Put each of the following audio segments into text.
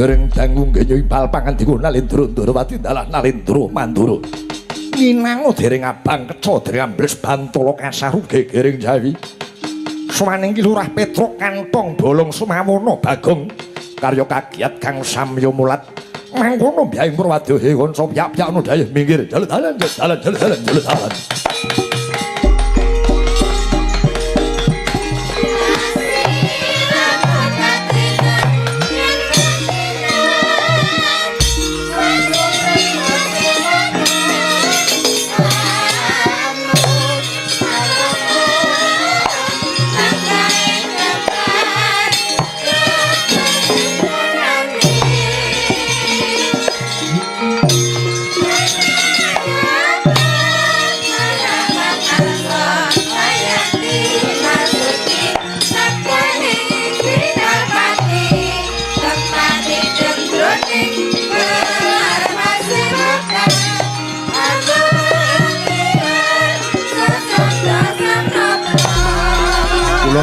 dereng dangu ngenyo impal pangandiku Nalendra Ndarawati dalah Nalendra Mandura ninango dereng abang keca dereng ambles bantala kasaru gegering Jawi suwaning Lurah Petruk kantong bolong sumawana Bagong karya kagiat kang samya mulat mangkono mbyayeng Purwadya Hewansa piyak-piyak ana dayah minggir dalan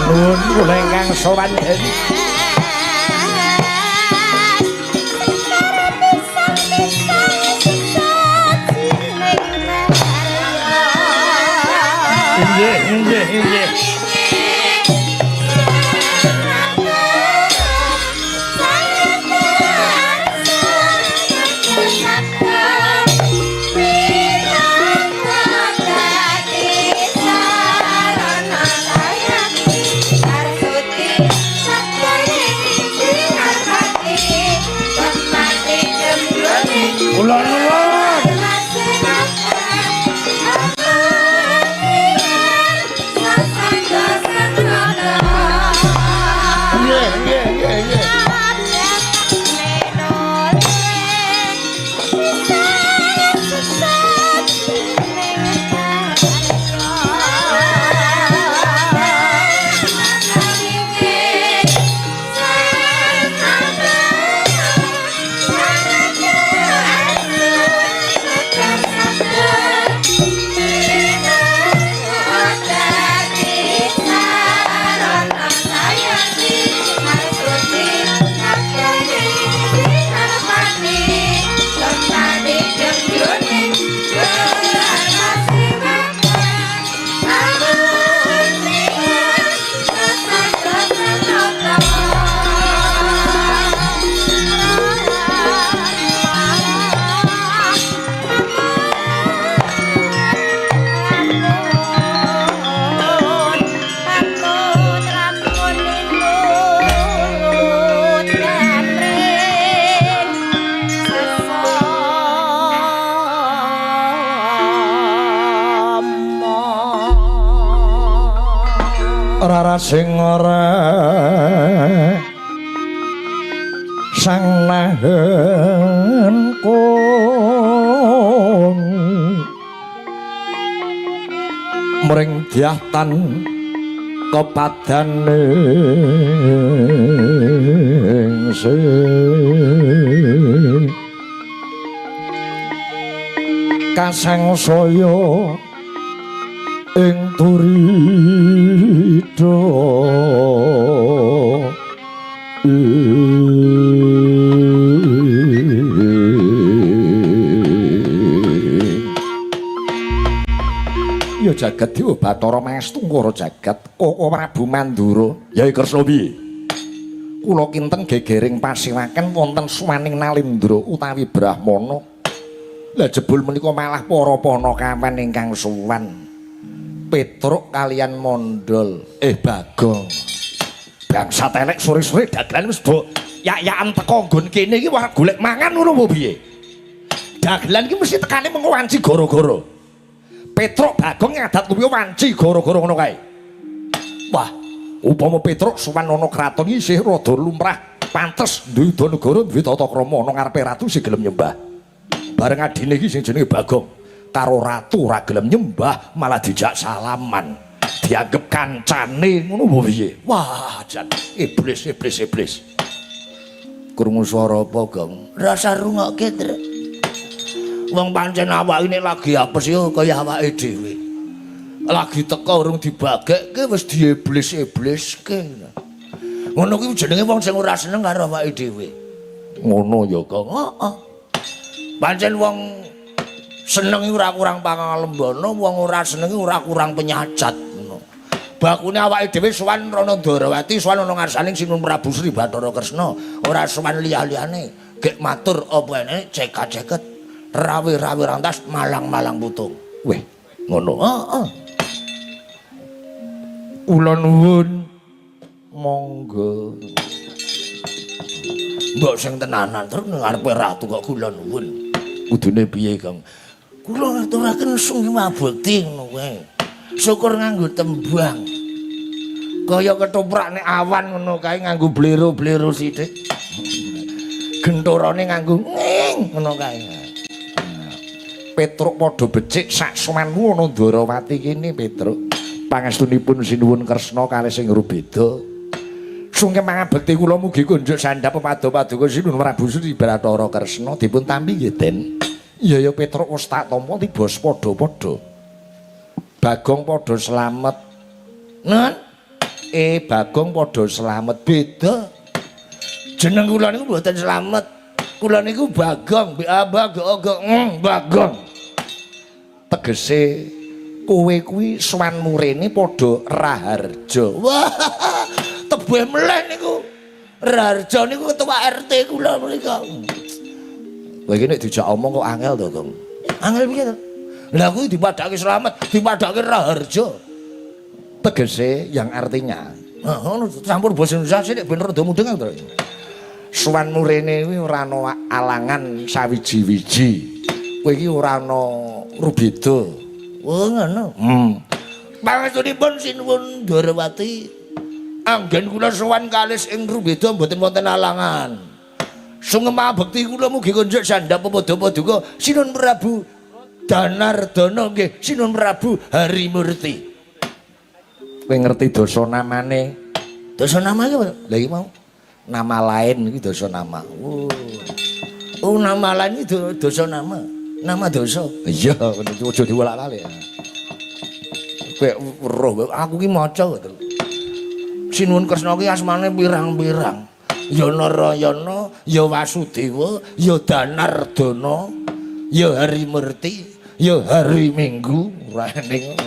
nuwun kula ingkang sowan inggih rara sing ora sang nahen kong mring diahtan kepadane sing kasang saya ing turida ya jagat Dewa Bathara Mastu Kara jagat Koko Prabu Mandura Yai Kresna piye kula kinten gegering pasiwaken wonten suwaning Nalendra utawi Brahmana lah jebul menika malah para panakawan ingkang suwan Petruk kalian Mondol Bagong bangsat elek sore-sore dagelan wis do yak-yakan teko nggon kene iki wah golek mangan ngono apa piye dagelan iki mesti tekane mengko wanci gara-gara Petruk Bagong ngadat kuwi wanci gara-gara ngono kae wah upama Petruk suwan ana kraton iki isih rada lumrah pantes duwe negara duwe tata krama ana ngarepe ratu sing gelem nyembah bareng adine iki sing jenenge Bagong karo ratu ora gelem nyembah malah dijak salaman dianggep kancane ngono apa piye wah jan iblis krungu swara apa Gong rasa rungokke Truk wong pancen awake ini lagi apes yo kaya awake dhewe lagi teko urung dibagekke wis diiblis-ibliske ngono kuwi jenenge wong sing ora seneng karo awake dhewe Ngono ya, Kang. Heeh. Pancen wong seneng ora kurang pangalembana, wong ora seneng ora kurang penyacat ngono. Bakune awake dhewe sowan Rana Darawati, sowan ana ngarsaning Sinun Prabu Sri Bathara Kresna, ora sowan liya-liyane. Gek matur apa ene cekak-ceket, rawi-rawi rantas, malang-malang putung. Weh, ngono. Heeh. Kula nuwun monggo. Mbok sing tenanan terus ngarepe ratu kok kula nuwun. Kudune piye, Kang? Kula ngaturaken sungguh mabekti ngono kuwi. Syukur nganggo tembang. Kaya ketoprak nek awan ngono kae nganggo blero-blero sithik. Genthorane nganggo nging ngono kae. Petruk padha becik sak sumanmu ana Ndarawati kene, Petruk. Pangestunipun Sinuwun Kresna kalih sing rubeda. Sungkem mangabekti kula mugi kunjuk sandhap paduka Sinun Prabu Sri Bathara Kresna dipun tampi nggih, Den. Iya ya Petruk wis tak tampa tibos padha-padha. Bagong padha slamet. Nun. Bagong padha slamet beda. Jeneng kula niku mboten slamet. Kula niku Bagong, Bagong. Tegese kowe kuwi sowan murene padha Raharja. Wah, tebih meleh niku. Raharja niku ketua RT kula mriku. Kowe iki nek dijak omong kok angel to, Kang. Angel piye to? Lah kuwi dipadhake slamet, dipadhake Raharja. Tegese yang artinya, ngono campur basa Indonesia sik ben rada mudeng to. Sowan murene kuwi ora ana alangan sawiji-wiji. Kowe iki ora ana rubeda. Oh ngono. Pangestunipun Sinuwun Ndarawati anggen kula sowan kalih ing rubeda mboten wonten alangan. Sungkem mabekti kula mugi kunjuk sandhap padha-padha Sinun Prabu Danardana nggih Sinun Prabu Harimurti. Kowe ngerti dasa namane? Dasa nama iki apa? Lah iki mau nama lain iki dasa nama. Oh nama lain iki dasa nama. Nama dasa. Iya, aja diwolak-walik. Kowe roh aku ki maca to. Sinuwun Kresna ki asmane pirang-pirang. Ya Narayana, ya Wasudewa, ya Danardana, ya Harimurti, ya Hari Minggu. Raning.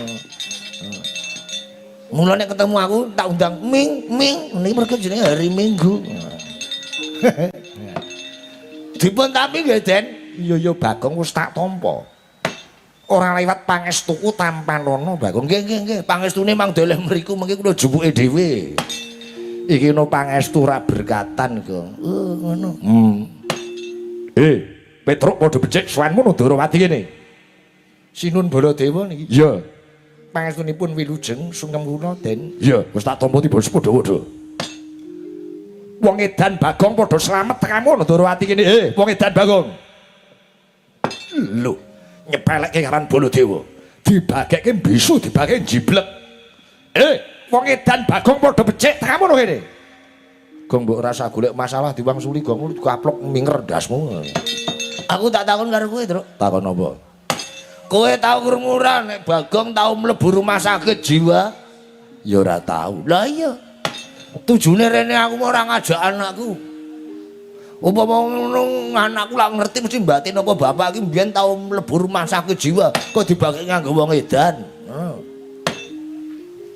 Mulane ketemu aku tak undang Ming, niki mergo jenenge Hari Minggu. Dipun tapi nggih, Den. Iya Bagong wis tak tampa. Ora liwat pangestuku tanpa nono Bagong. Nggih. Pangestune mang doleh mriku mengki kula jupuke dhewe. Iki no pangestu ra berkatan, Kang. Ngono. Petruk padha becik sowanmu Ndarawati kene. Sinun Baladewa niki. Iya. Pangestunipun wilujeng sungkem kula, Den. Iya, wis tak tampa tiba padha-padha. Wong edan Bagong padha slamet tekamu Ndarawati kene. Wong edan Bagong. Lho, nyepelekke karan Baladewa. Dibagekke bisu, dibagekke jiblek. Wong edan Bagong padha becik tekamu kene. Gong mbok rasa golek masalah diwangsuli Gong kaplok minger ndasmu. Aku tak takon karo kowe, Truk. Takon apa? Kowe tau krungu ora nek Bagong tau mlebu rumah sakit jiwa? Ya ora tau. Lah iya. Tujune rene aku ora ngajak anakku. Upama ngono anakku lak ngerti mesti batin apa bapak iki mbiyen tau mlebu rumah sakit jiwa kok dibagi nganggo wong edan.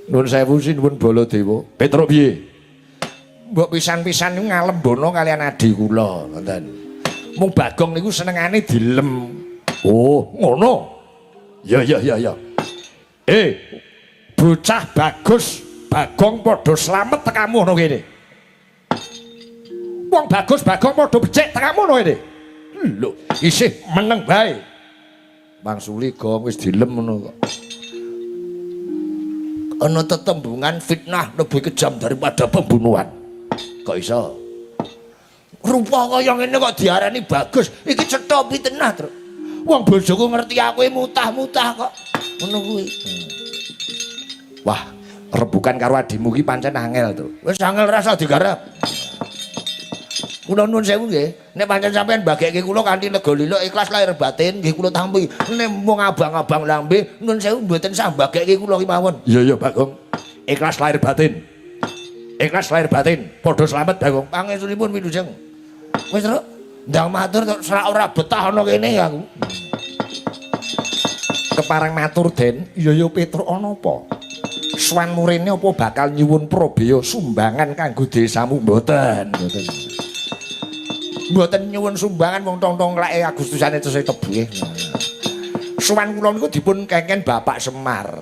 Nuwun sewu Sinuwun Baladewa. Petruk piye? Mbok pisan-pisan niku ngalembana kalian adi kula, ngoten. Mung Bagong niku senengane dilem. Oh, ngono. Ya. Bocah bagus Bagong padha slamet tekamu ngono kene. Wong bagus Bagong padha becik tekamu ngono kene. Lho, isih meneng bae. Mangsuli Gong wis dilem ngono kok. Ana tetembungan fitnah lebih kejam daripada pembunuhan. Kok iso? Rupa kaya ngene kok diarani bagus. Iki cetha fitnah, Truk. Wong bojoku ngerti aku mutah-mutah kok. Ngono kuwi. Wah, rebukan karo adimu ki pancen angel to. Wis angel rasa digarap. Kula nuwun sewu nggih, nek pancen sampean bagekke kula kanthi lega-lila ikhlas lahir batin nggih kula tampi. Nek mung abang-abang lambe nuwun sewu mboten sah bagekke kula ki mawon. Iya Bagong. Ikhlas lahir batin. Ikhlas lahir batin, padha slamet Bagong. Pangestunipun wilujeng. Wis, Truk. Ndang matur tok ora betah ana kene aku. Kepareng matur Den, iya Petruk ana apa? Swan murine apa bakal nyuwun Probaya sumbangan kanggo desamu mboten? Mboten nyuwun sumbangan wong tong-tong leke Agustusane tesih tebuhe. Swan kula niku dipun kengken Bapak Semar.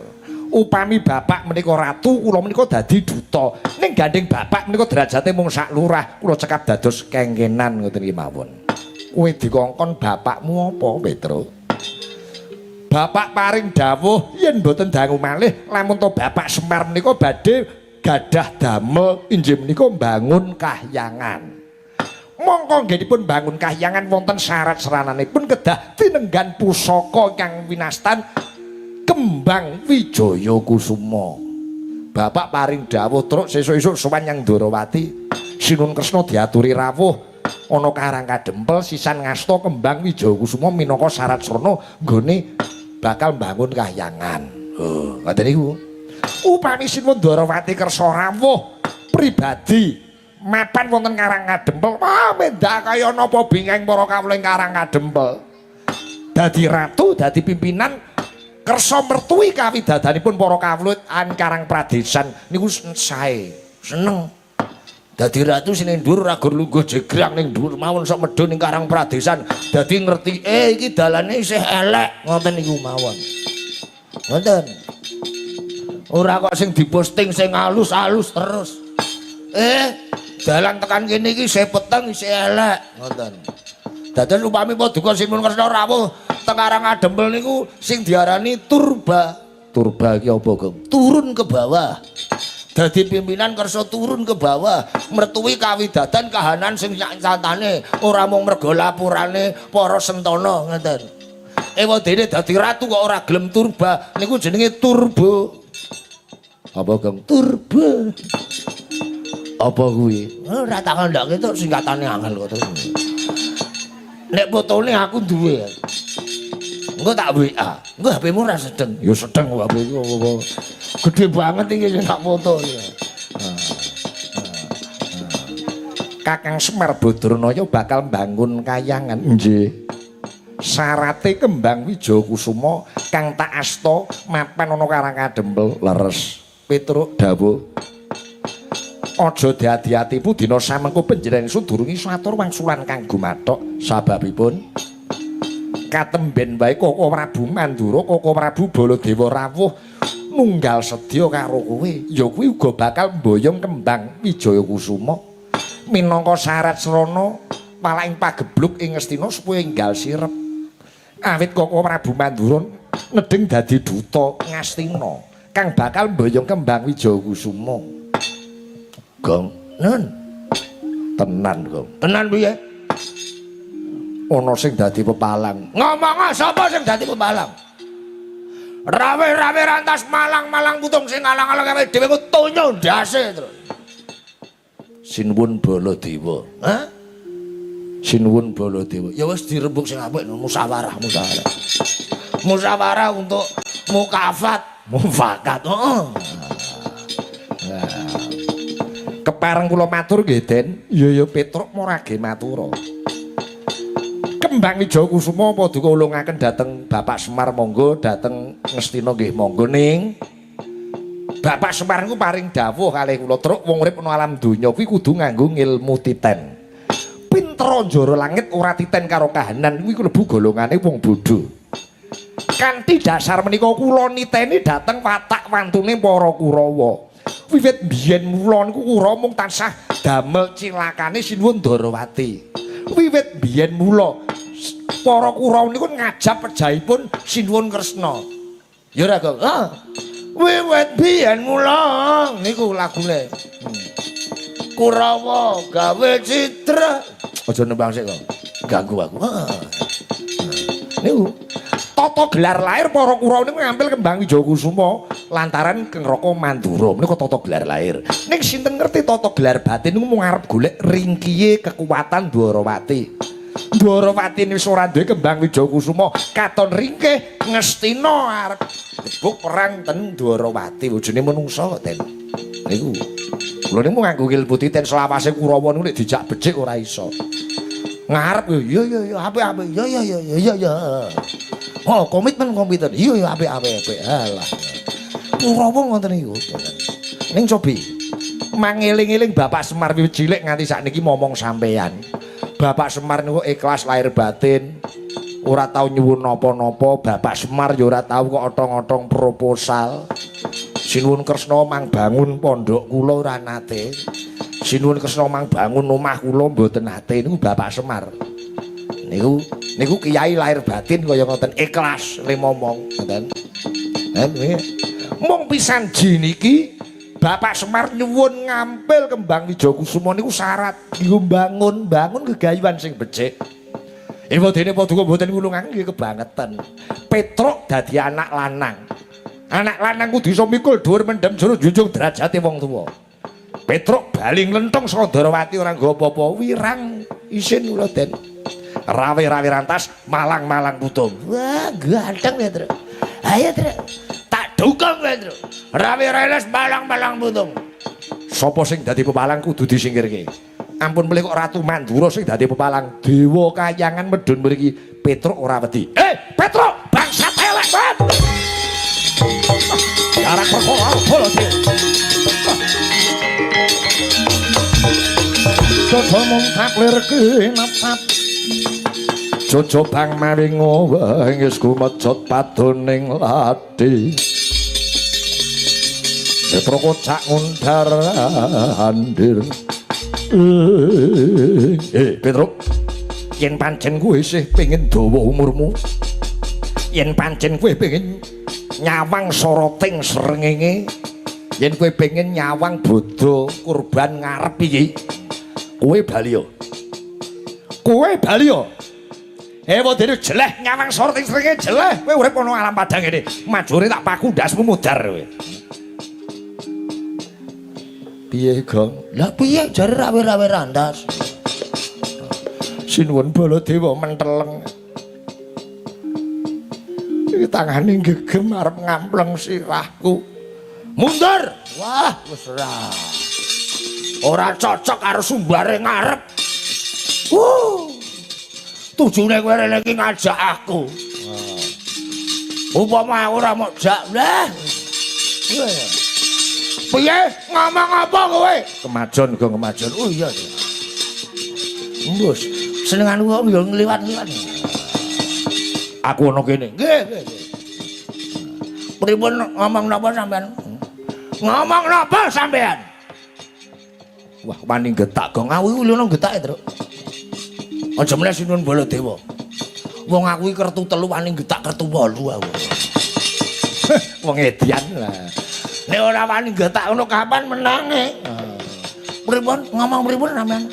Upami bapak menika ratu, kula menika dadi duta. Ning gandeng bapak menika derajate mung sak lurah, kula cekap dados kengkenan ngoten iki mawon. Kowe dikongkon bapakmu apa, Petruk? Bapak paring dawuh yen mboten dangu malih lamun to Bapak Semar menika badhe gadah damel inggih menika mbangun kahyangan. Mongko nggihipun bangun kahyangan wonten syarat serananipun kedah tinenggan pusaka kang winastan Kembang Wijaya Kusuma. Bapak paring dawuh truk sesuk-esuk sowan Nyang Ndorowati. Sinun Kresna diaturi rawuh ana Karang Kadempel sisan ngasta Kembang Wijaya Kusuma minangka syarat srana nggone bakal mbangun kahyangan. Oh, ngoten niku. Upami Sinun Ndorowati kersa rawuh pribadi mapan wonten Karang Kadempel, wah mendak kaya napa bingeng para kawula ing Karang Kadempel. Dadi ratu, dadi pimpinan kersa mertui kawidadanipun para kawula an Karang Pradesan niku sae seneng. Dadi ratu sing dhuwur ora gur lungguh jegrang ning dhuwur mawon sok medhun ning Karang Pradesan. Dadi ngerti iki dalane isih elek ngoten niku mawon. Ngoten. Ora kok sing diposting sing alus-alus terus. Dalan tekan kene iki isih peteng isih elek ngoten. Dados upami Paduka Sinun Kresna rawuh teng Karang Kadempel niku sing diarani turba. Turba iki apa, Gong? Turun ke bawah. Dadi pimpinan kersa turun ke bawah, mertui kawidadan kahanan sing nyatane ora mung merga lapurane para sentana ngoten. Ewadene dadi ratu kok ora gelem turba niku jenenge turbo. Apa, Gong? Turbo. Apa kuwi? Ora tak kandhake tok singkatane angel kok terus. Nek fotone aku duwe. Engko tak WA. Engko HP-mu ora sedeng. Ya sedeng HP iku apa. Gedhe banget iki sing tak foto iki. Kakang Semar Badranaya bakal mbangun kahyangan. Nggih. Syarate Kembang Wijaya Kusuma kang tak asta mapan ana Karang Kadempel leres. Petruk dawuh aja diati-atipu dina samengko panjenengan ingsun durung iso atur wangsulan kang gumathok sababipun katemben wae Koko Prabu Mandura Koko Prabu Baladewa rawuh nunggal sedya karo kowe ya kuwi uga bakal mboyong Kembang Wijaya Kusuma minangka syarat srana palaing pagebluk ing Ngastina supaya enggal sirep awit Koko Prabu Mandura nedeng dadi duta Ngastina kang bakal mboyong Kembang Wijaya Kusuma. Gong, nun. Tenan, Gong. Tenan piye? Ana sing dadi pepalang. Ngomong sapa sing dadi pepalang? Rawe-rawe rantas malang-malang putung sing alang-alang awake dhewe ku tonyo ndase terus. Sinuwun Baladewa. Hah? Sinuwun Baladewa. Ya wis dirembuk sing apik musyawarah. Musyawarah untuk mufakat. Heeh. Kepareng kula matur nggih Den. Iya Petruk morage matura. Kembang Wijaya Kusuma Paduka ulungaken dhateng Bapak Semar monggo dhateng Ngastina nggih monggo ning Bapak Semar niku paring dawuh kalih kula Truk wong urip ana alam donya kuwi kudu nganggo ngilmu titen. Pinter njara langit ora titen karo kahanan kuwi klebu golongane wong bodho. Kanthi dasar menika kula niteni dhateng watak wantune para Kurawa. Wiwit biyen mula niku Kurawa mung tansah damel cilakane Sinuwun Ndorowati. Wiwit biyen mula para Kurawa niku ngajab pejahipun Sinuwun Kresna. Ya ora, Gong? Wiwit biyen mula niku lagune. Kurawa gawe citra. Aja nembang sik, Gong. Ganggu aku. Niku tata gelar lahir para Kurawa niku ngambil Kembang Wijaya Kusuma lantaran Kang Raka Mandura menika tata gelar lahir. Ning sinten ngerti tata gelar batin niku mung arep golek ringkiye kekuatan Dwarawati. Dwarawati wis ora duwe Kembang Wijaya Kusuma, katon ringkih Ngastina arep gebuk perang ten Dwarawati. Bojone menungsa kok ten. Niku. Lho niku nganggo ilmu titen selawase Kurawa niku nek dijak becik ora iso. Ngarep yo yo apik yo. Oh, komitmen. Iya apik. Alah. Ora ngoten niku. Ning cobi mangeling-eling Bapak Semar wiwit cilik nganti sakniki momong sampeyan. Bapak Semar niku ikhlas lahir batin, ora tau nyuwun napa-napa. Bapak Semar ya ora tau kok otong-otong proposal. Sinuwun Kresna mang bangun pondok kula ora nate. Sinuwun Kresna mang bangun omah kula mboten nate niku Bapak Semar. Niku kiai lahir batin kaya ngoten ikhlas le momong ngoten. Mung pisan ji niki Bapak Semar nyuwun ngampil kembang Wijakusuma niku syarat kanggo bangun gegayuhan sing becik. Ewa dene paduka mboten ngulungan nggih kebangetan. Petruk dadi anak lanang. Anak lanang kudu iso mikul dhuwur mendem jero junjung derajate wong tuwa. Petruk baling lenthong saka Darawati ora nggo apa-apa, wirang isin kula den. Rawe-rawe rantas, malang-malang putung. Wah, ganteng ya, Tru. Ayo, Tru. Tak dukung kowe, Tru. Rawe reles malang-malang putung. Sapa sing dadi pepalang kudu disingkirke. Ampun mlih kok Ratu Mandura sing dadi pepalang. Dewa Kayangan medun mriki Petruk ora wedi. Petruk, bangsat elek banget. Jarak perkara bola sih. Jojo mung taklirke natap. Jojo bang maringo wengis kumejot padoning lati. Petro kocak ngundar andir. Petro, yen pancen kowe isih pengin dawa umurmu, yen pancen kowe pengin nyawang soroting srengenge, yen kowe pengin nyawang bodho kurban ngarep iki, kowe bali yo. Ewa dene jeleh nyawang soroting srengenge jeleh, kowe urip ana alam padang ngene, majure tak paku ndasmu mudar kowe. Piye, Gong? Lah piye jare rawe-rawe randas? Sinuwun Baladewa menteleng. Iki tangane gegem arep ngampleng sirahku. Mundur! Wah, wis ora cocok karo sumbare ngarep. Tujune kowe rene iki ngajak aku. Upama aku ora mau jak lah. Piye ngomong apa kowe? Kemajon, Gong, kemajon. Oh iya. Mbus, senengan wong yo ngliwat-liwat. Aku ana kene. Nggih. Pripun ngomong napa sampean? Ngomong napa sampean? Wah, wani getak, Gong. Aku iki lho getake, Truk. Aja meneh Sinuwun Baladewa. Wong aku iki kertu 3 wani getak kertu 8 aku. Wong edian lah. Nek ora wani getak ngono kapan menange? Pripun ngomong pripun sampean?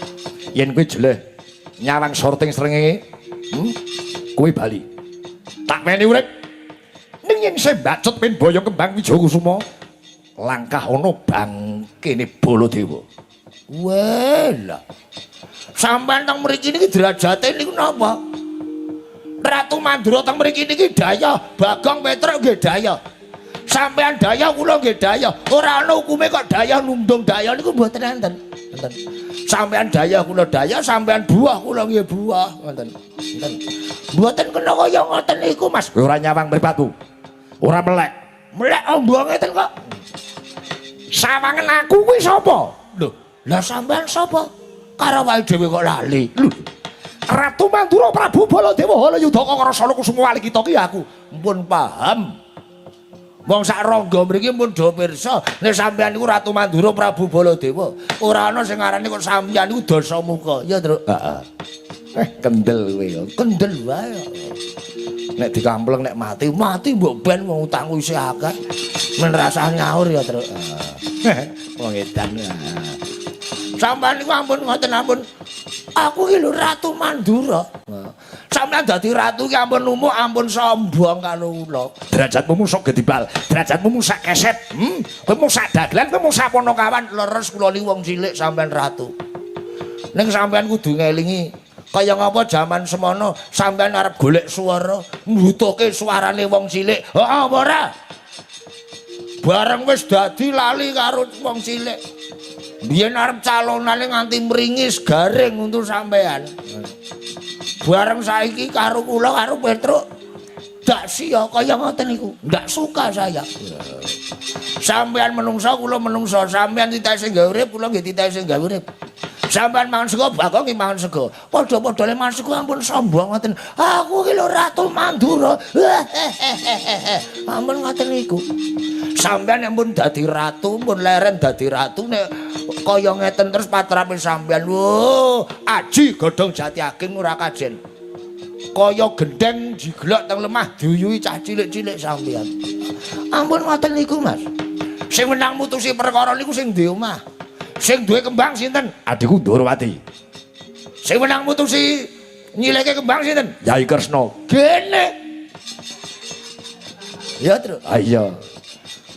Yen kowe jeleh nyawang sorting srengenge, kowe bali. Tak meni urip. Ning yen sembacut pen boyong kembang Wijakusuma, langkah ana bang kene Baladewa. Wela. Sampeyan teng mriki niki derajate niku napa? Ratu Mandura teng mriki niki daya, Bagong Petruk nggih daya. Sampeyan daya kula nggih daya. Ora ana hukume kok daya nundung daya niku mboten enten. Enten. Sampeyan daya kula daya, sampeyan buah kula nggih buah. Ngoten. Enten. Mboten kena kaya ngoten niku, Mas. Kowe ora nyawang mripatu. Ora melek. Melek ombonge ten kok. Sawangen aku kuwi sapa? Lho, lah sampeyan sapa? Karo wae dhewe kok lali. Lho. Ratu Mandura Prabu Baladewa Halayudaka Karasana Kusuma Wali kita ki aku. Mpun paham. Wong sak rangga mriki pun do pirsa nek sampeyan niku Ratu Mandura Prabu Baladewa. Ora ana sing ngarani kok sampeyan niku Dasamuka. Ya, Truk. Heeh. Kendel kowe ya. Kendel wae. Nek dikampleng nek mati Mbok ben wong utangku isih akeh. Men rasah nyaur ya, Truk. wong edan. Sampeyan niku ampun ngoten ampun. Aku iki lho Ratu Mandura. Sampeyan dadi ratu ki ampun numuk ampun sombong karo kula. Derajatmu musak gedibal, derajatmu musak keset. Kowe musak dagelan, kowe musak ponokawan. Leres kula ni wong cilik sampeyan ratu. Ning sampeyan kudu ngelingi kaya ngapa jaman semono sampeyan arep golek swara, mbutuhke suarane wong cilik. Heeh apa ora? Bareng wis dadi lali karo wong cilik. Biyen arep calonane nganti mringis garing untuk sampean. Bareng saiki karo kula karo Petruk dak sia kaya ngoten niku. Ndak suka saya. Sampean menungso kula menungso, sampean titah sing gawe urip kula nggih titah sing gawe urip. Sampean mangan sego, Bagong ki mangan sego. Padha-padhane mangan sego ampun sombong ngoten. Aku ki lho Ratu Mandura. Ampun ngoten niku. Sampean ampun dadi ratu, pun leren dadi ratu nek kaya ngeten terus patrape sampean. Wo, aji godhong jati ageng ora kajen. Kaya gendeng jiglok teng lemah diyuyi cah cilik-cilik sampean. Ampun ngoten niku, Mas. Sing menang mutusi perkara niku sing duwe omah. Sing duwe kembang sinten? Adikku Ndorowati. Sing menang mutusi nyileke kembang sinten? Yai Kresna. Gene. Ya, Tru. Ah iya.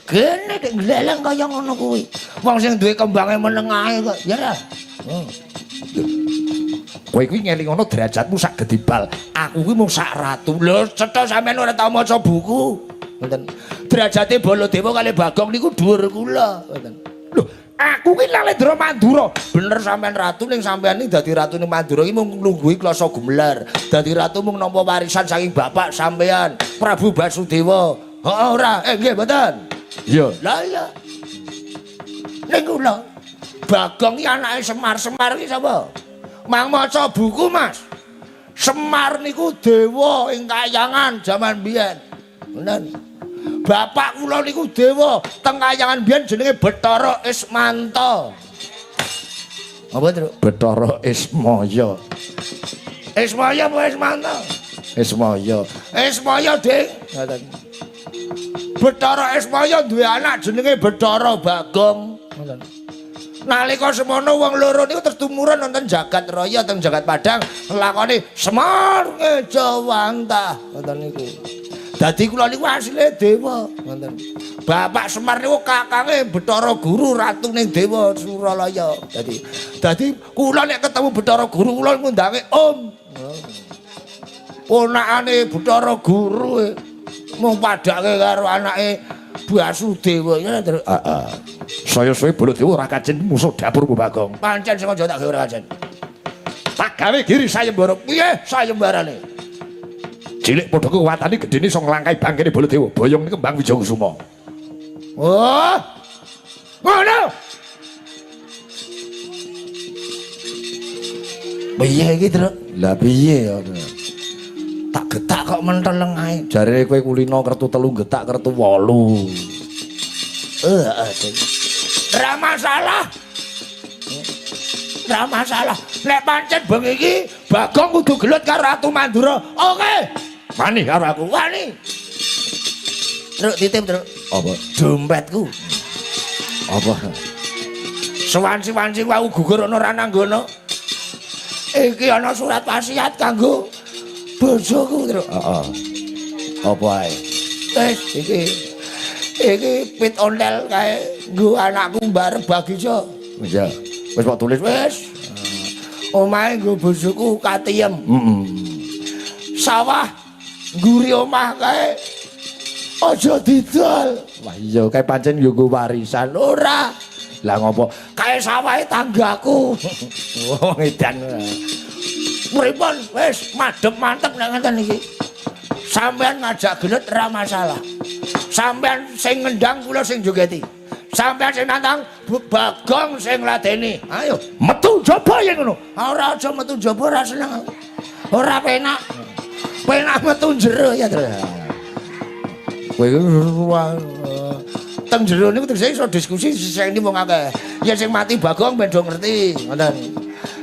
Gene nek gleleng kaya ngono kuwi. Wong sing duwe kembange meneng ae kok. Ya ra. Kowe kuwi ngelingono derajatmu sak gedibal. Aku kuwi mung sak ratu. Lho, cetha sampean ora tau maca buku. Ngoten. Derajate Baladewa kali Bagong niku dhuwur kula. Ngoten. Lho, aku ki Lalendra Mandura. Bener sampean ratu ning sampean iki dadi ratune Mandura iki mung nglungguhi klasa Gumelar. Dadi ratu mung nampa warisan saking bapak sampean, Prabu Basudewa. Heeh ora? Nggih mboten. Iya. Lah iya. Ning kula Bagong iki anake Semar. Semar iki sapa? Mang maca buku, Mas. Semar niku dewa ing kayangan jaman biyen. Bener. Bapak kula niku dewa teng kayangan biyen jenenge Bathara Ismanta. Apa, Tru? Bathara Ismaya. Ismaya apa Ismanta? Ismaya. Ismaya, Dik. Ngoten. Bathara Ismaya duwe anak jenenge Bathara Bagong. Ngoten. Nalika semono wong loro niku terus tumuran wonten jagat raya teng jagat Padang nglakoni Semar Ngejawantah. Ngoten niku. Dadi kula niku asline dewa, ngoten. Bapak Semar niku kakange Bathara Guru ratune dewa Suralaya. Dadi kula nek ketemu Bathara Guru kula ngundange Om. Ponakane Bathara Guru mung padake karo anake Basudewa ya, Tru. Heeh. Saya suwe Baladewa ora kajen musuh dapurku Bagong. Pancen sing aja tak gawe ora kajen. Tak gawe giri sayembara. Piye sayembarane? Cilik padha kekuwatane gedene iso nglangkai bangkene Baladewa. Boyong kembang Wijakusuma. Oh. Ngono. Piye iki, Tru? Lah piye ya? Tak getak kok menteleng ae. Jarene kowe kulino kertu 3 getak kertu 8. Ora masalah. Ora masalah. Nek pancen bengi iki Bagong kudu gelut karo Ratu Mandura. Oke. Wani karo aku. Wani. Truk titip, Truk. Apa? Dompetku. Apa? Sewanci-wanci wau gugur ana Rananggana. Iki ana surat wasiat kanggo bojoku, Truk. Heeh. Apa ae? Wis iki pit ondel kae nggo anakku mbarep Bagija. Iya. Wis kok tulis Wis. Omahe nggo bojoku katiem. Heeh. Sawah ngguri omah kae aja didol. Wah iya kae pancen yo nggo warisan. Ora. Lah ngopo? Kae sawahe tanggaku. Oh ngedan. Pripun wis madhep mantep nek ngeten iki. Sampeyan ngajak gelut ora masalah. Sampeyan sing ngendang kula sing jogeti. Sampeyan sing nantang Bagong sing ngladeni. Ayo Metu jaba yen ngono. ora aja metu jaba ora seneng. Ora penak. Penak metu jero ya, Tru. Kowe Teng jero niku tegese iso diskusi sing wong akeh. Ya sing mati Bagong ben do ngerti, ngoten.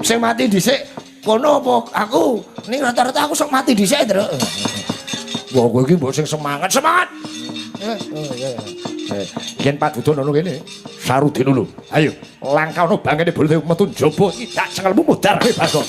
Sing mati dhisik kono apa aku? Ning rata-rata aku sok mati dhisik, Tru. wah kowe iki mbok sing semangat. Semangat. Yen padudon ono kene. Sarudin lho. Ayo, langkah ono bangkene Baladewa metu njaba iki dak cengelmu mudhar kowe Bagong.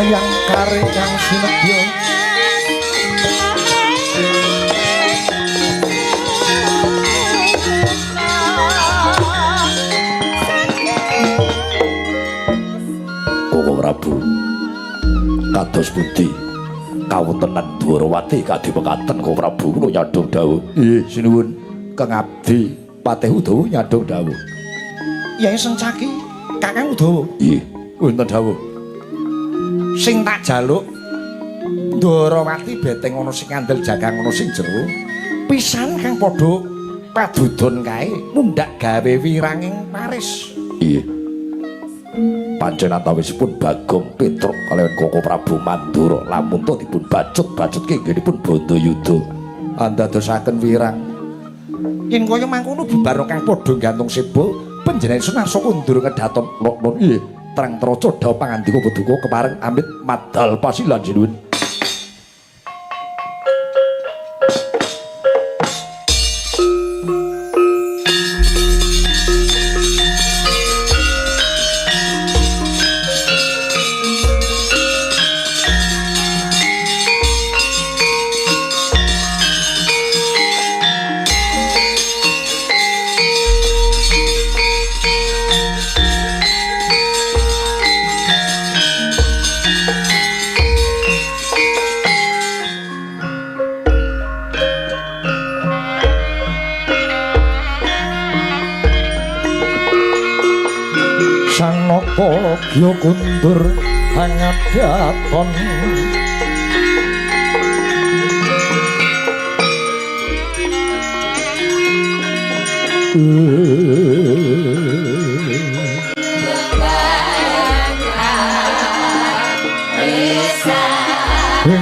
sayang kare kang sinebya Koko Prabu kados pundi kawontenan Dwarawati kadhe mekaten Koko Prabu kula nyadong dawuh. Nggih, sinuwun Kang Abdi Patih Udawa nyadong dawuh. Yai Sencaki Kakang Udawa. Nggih, wonten dawuh. Sing tak jaluk Dwarawati beteng ana sing kandel jagang ana sing jero. Pisan kang padha padudon kae mundhak gawe wiranging Paris. Nggih. Panjenenganipun Bagong Petruk kaliyan Koko Prabu Mandura lamun to dipun bacut-bacut kenggenipun Bandayuda andadosaken wirang yen kaya mangkono bubar kang padha gantung seba panjenengan Sunarsa kundur ngedaton non nggih terang traca dawuh pangandika paduka kepareng amit madal pasilan sinuwun. Sanapa kundur hangadaton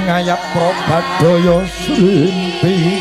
ngayap probadaya srimpi